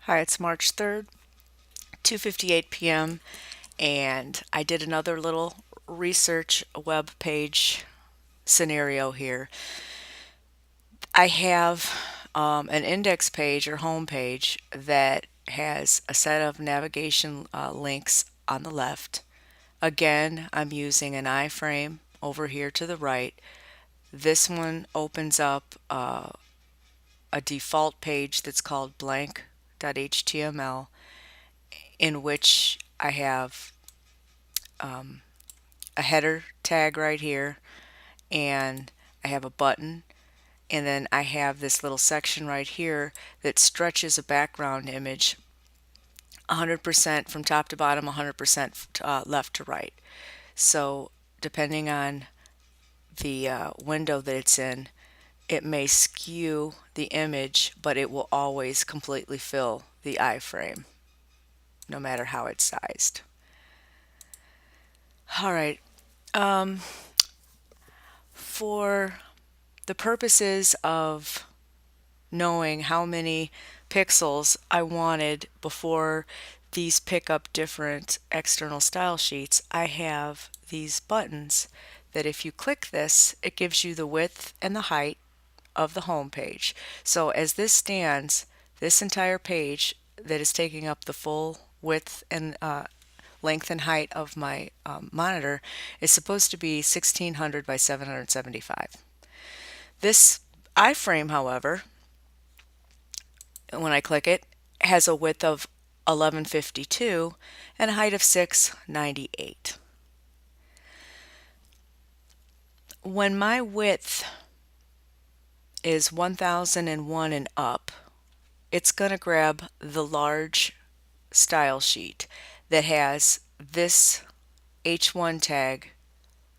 Hi, it's March 3rd, 2:58 p.m., and I did another little research web page scenario here. I have an index page or home page that has a set of navigation links on the left. Again, I'm using an iframe over here to the right. This one opens up a default page that's called blank.html, in which I have a header tag right here, and I have a button, and then I have this little section right here that stretches a background image 100% from top to bottom, 100% left to right. So depending on the window that it's in, it may skew the image, but it will always completely fill the iframe, no matter how it's sized. All right. For the purposes of knowing how many pixels I wanted before these pick up different external style sheets, I have these buttons that if you click this, it gives you the width and the height of the home page. So as this stands, this entire page that is taking up the full width and length and height of my monitor is supposed to be 1600 by 775. This iframe, however, when I click it, has a width of 1152 and a height of 698. When my width is 1001 and up, it's going to grab the large style sheet that has this H1 tag,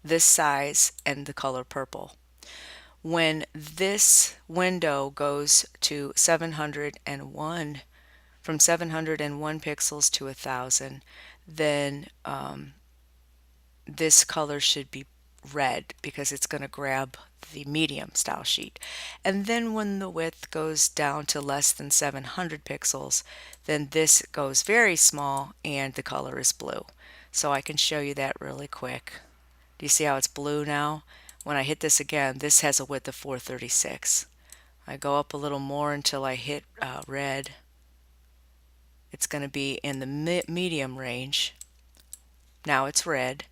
this size, and the color purple. When this window goes to 701, from 701 pixels to 1000, then this color should be red because it's going to grab the medium style sheet. And then when the width goes down to less than 700 pixels, then this goes very small and the color is blue. So I can show you that really quick. Do you see how it's blue now? When I hit this again, this has a width of 436. I go up a little more until I hit red. It's going to be in the medium range. Now it's red.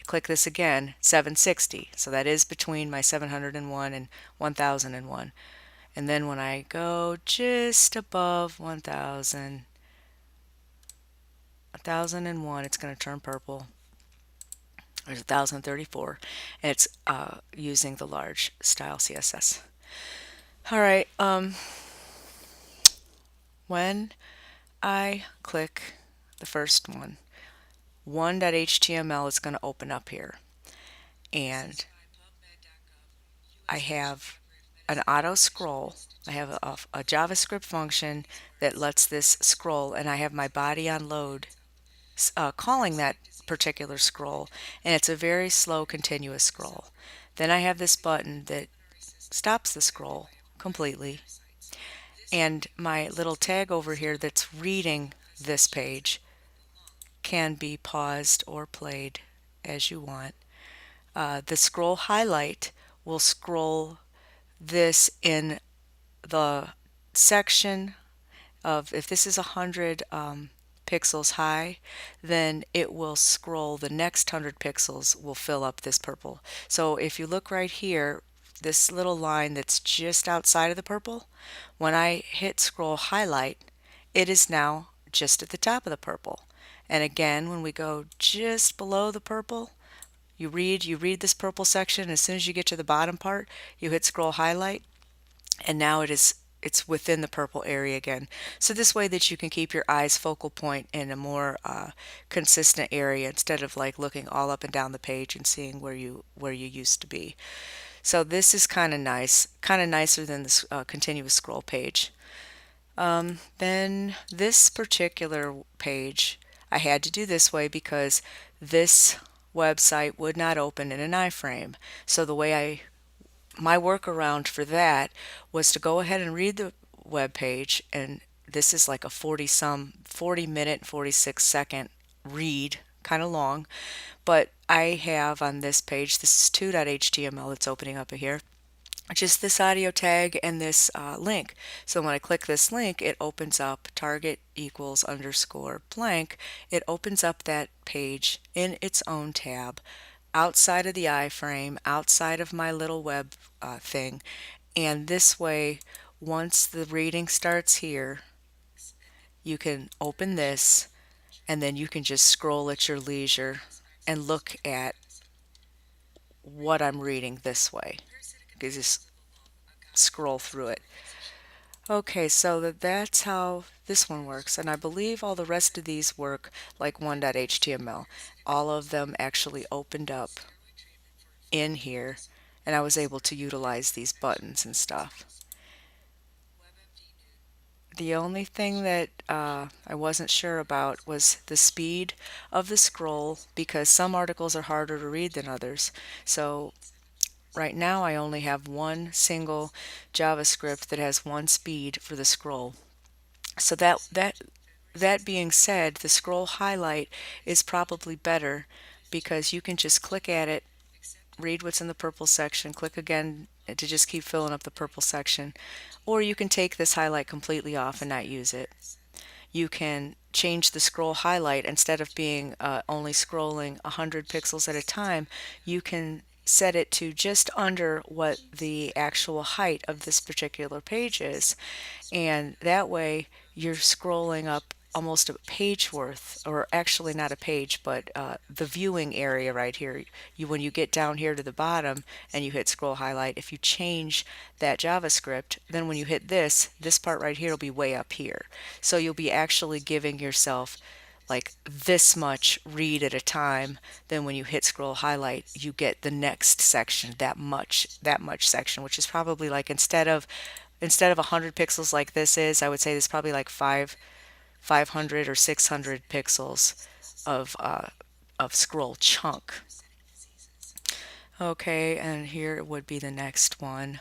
Click this again, 760. So that is between my 701 and 1001. And then when I go just above 1001, it's going to turn purple. There's 1034, and it's using the large style CSS. All right, when I click the first one, 1.html is going to open up here, and I have an auto scroll. I have a JavaScript function that lets this scroll, and I have my body on load calling that particular scroll, and it's a very slow continuous scroll. Then I have this button that stops the scroll completely, and my little tag over here that's reading this page can be paused or played as you want. The scroll highlight will scroll this in the section of, if this is 100 pixels high, then it will scroll the next 100 pixels will fill up this purple. So if you look right here, this little line that's just outside of the purple, when I hit scroll highlight, it is now just at the top of the purple. And again, when we go just below the purple, you read this purple section. As soon as you get to the bottom part, you hit scroll highlight, and now it's within the purple area again. So this way that you can keep your eye's focal point in a more consistent area instead of like looking all up and down the page and seeing where you used to be. So this is kind of nice, kind of nicer than this continuous scroll page. Then this particular page, I had to do this way because this website would not open in an iframe. So the way my workaround for that was to go ahead and read the web page and this is like a 40 minute, 46-second read, kind of long. But I have on this page, this is 2.html that's opening up here, just this audio tag and this link. So when I click this link, it opens up target equals underscore blank. It opens up that page in its own tab outside of the iframe, outside of my little web thing. And this way, once the reading starts here, you can open this and then you can just scroll at your leisure and look at what I'm reading this way. You can just scroll through it. Okay, so that's how this one works, and I believe all the rest of these work like 1.html. All of them actually opened up in here, and I was able to utilize these buttons and stuff. The only thing that I wasn't sure about was the speed of the scroll, because some articles are harder to read than others. So right now I only have one single JavaScript that has one speed for the scroll. So that being said, the scroll highlight is probably better because you can just click at it, read what's in the purple section, click again to just keep filling up the purple section, or you can take this highlight completely off and not use it. You can change the scroll highlight. Instead of being only scrolling 100 pixels at a time, you can set it to just under what the actual height of this particular page is, and that way you're scrolling up almost a page worth, or actually not a page, but the viewing area right here. When you get down here to the bottom and you hit scroll highlight, if you change that JavaScript, then when you hit this part right here will be way up here. So you'll be actually giving yourself like this much read at a time. Then when you hit scroll highlight, you get the next section, that much section, which is probably like instead of 100 pixels like this is, I would say there's probably like 500 or 600 pixels of scroll chunk. Okay, and here would be the next one.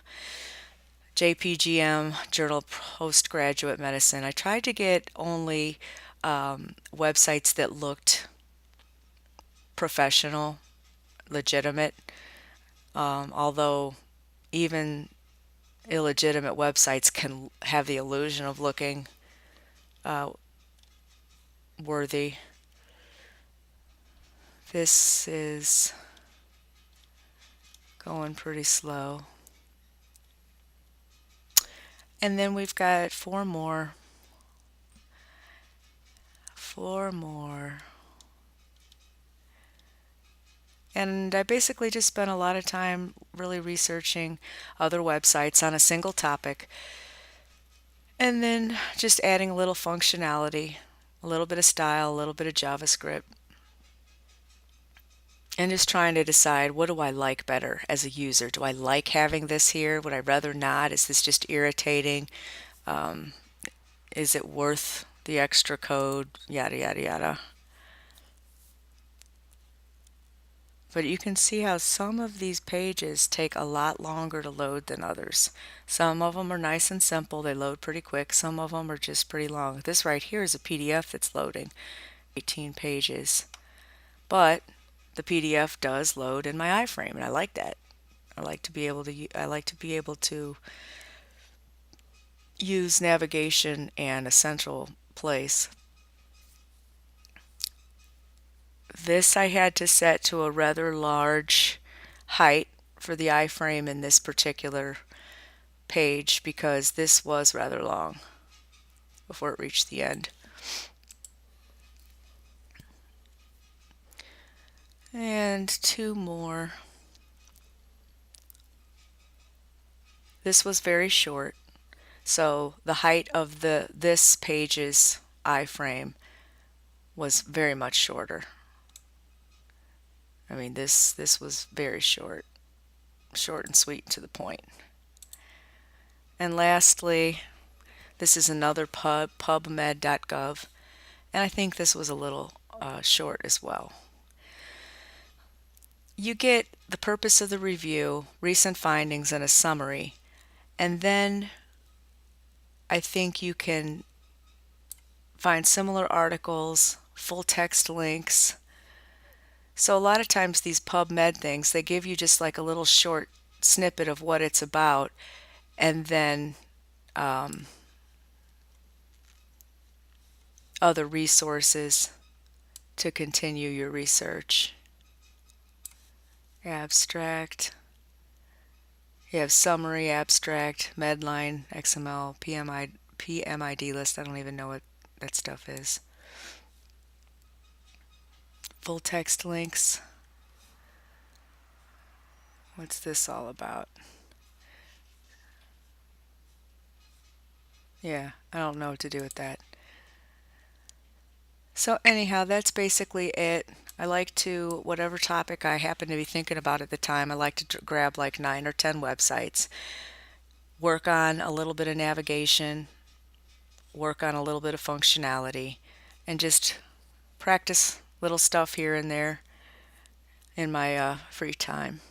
JPGM, Journal Postgraduate Medicine. I tried to get only websites that looked professional, legitimate, although even illegitimate websites can have the illusion of looking worthy. This is going pretty slow. And then we've got four more. And I basically just spent a lot of time really researching other websites on a single topic, and then just adding a little functionality, a little bit of style, a little bit of JavaScript, and just trying to decide, what do I like better as a user? Do I like having this here? Would I rather not? Is this just irritating? Is it worth the extra code? Yada, yada, yada. But you can see how some of these pages take a lot longer to load than others. Some of them are nice and simple, they load pretty quick. Some of them are just pretty long. This right here is a PDF that's loading, 18 pages. But the PDF does load in my iframe, and I like that. I like to be able to use navigation and a central place. This I had to set to a rather large height for the iframe in this particular page because this was rather long before it reached the end. And two more. This was very short, so the height of this page's iframe was very much shorter. I mean, this was very short and sweet and to the point. And lastly, this is another pubmed.gov, and I think this was a little short as well. You get the purpose of the review, recent findings, and a summary, and then I think you can find similar articles, full text links. So a lot of times these PubMed things, they give you just like a little short snippet of what it's about, and then other resources to continue your research. Abstract. You have summary, abstract, medline, XML, PMID list. I don't even know what that stuff is. Full text links. What's this all about? Yeah, I don't know what to do with that. So anyhow, that's basically it. I like to, whatever topic I happen to be thinking about at the time, I like to grab like 9 or 10 websites, work on a little bit of navigation, work on a little bit of functionality, and just practice little stuff here and there in my free time.